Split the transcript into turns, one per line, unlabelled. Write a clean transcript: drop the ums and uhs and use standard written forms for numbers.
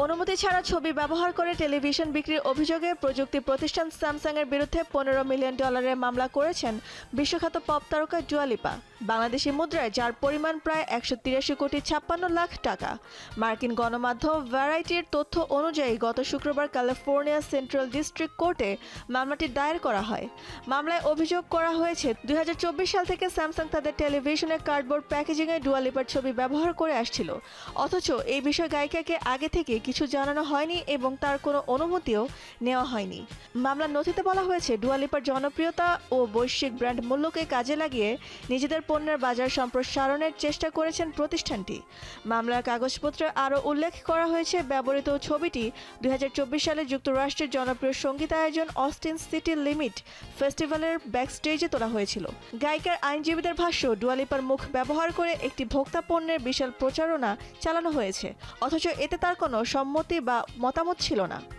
অনুমতি ছাড়া ছবি ব্যবহার করে টেলিভিশন বিক্রির অভিযোগে প্রযুক্তি প্রতিষ্ঠান স্যামসাংয়ের বিরুদ্ধে $15 মিলিয়ন মামলা করেছেন বিশ্বখ্যাত পপ তারকা ডুয়া লিপা। বাংলাদেশি মুদ্রায় যার পরিমাণ প্রায় 183,56,00,000 টাকা। মার্কিন গণমাধ্যম ভ্যারাইটির তথ্য অনুযায়ী গত শুক্রবার ক্যালিফোর্নিয়া সেন্ট্রাল ডিস্ট্রিক্ট কোর্টে মামলাটি দায়ের করা হয়। মামলায় অভিযোগ করা হয়েছে 2024 সাল থেকে স্যামসাং তাদের টেলিভিশনের কার্ডবোর্ড প্যাকেজিংয়ে ডুয়া লিপার ছবি ব্যবহার করে আসছিল, অথচ এই বিষয়ে গায়িকাকে আগে থেকে কিছু জানানো হয়নি এবং তার কোনো অনুমতিও নেওয়া হয়নি। মামলার নথিতে বলা হয়েছে, ডুয়া লিপার জনপ্রিয়তা ও বৈশ্বিক ব্র্যান্ড মূল্যকে কাজে লাগিয়ে নিজেদের পণ্যের বাজার সম্প্রসারণের চেষ্টা করেছেন প্রতিষ্ঠানটি। মামলার কাগজপত্রে আরও উল্লেখ করা হয়েছে, ব্যবহৃত ছবিটি 2024 সালে যুক্তরাষ্ট্রের জনপ্রিয় সঙ্গীত আয়োজন অস্টিন সিটি লিমিট ফেস্টিভ্যালের ব্যাকস্টেজে তোলা হয়েছিল। গায়িকার আইনজীবীদের ভাষ্য, ডুয়া লিপার মুখ ব্যবহার করে একটি ভোক্তা পণ্যের বিশাল প্রচারণা চালানো হয়েছে, অথচ এতে তার কোনো সম্মতি বা মতামত ছিল না।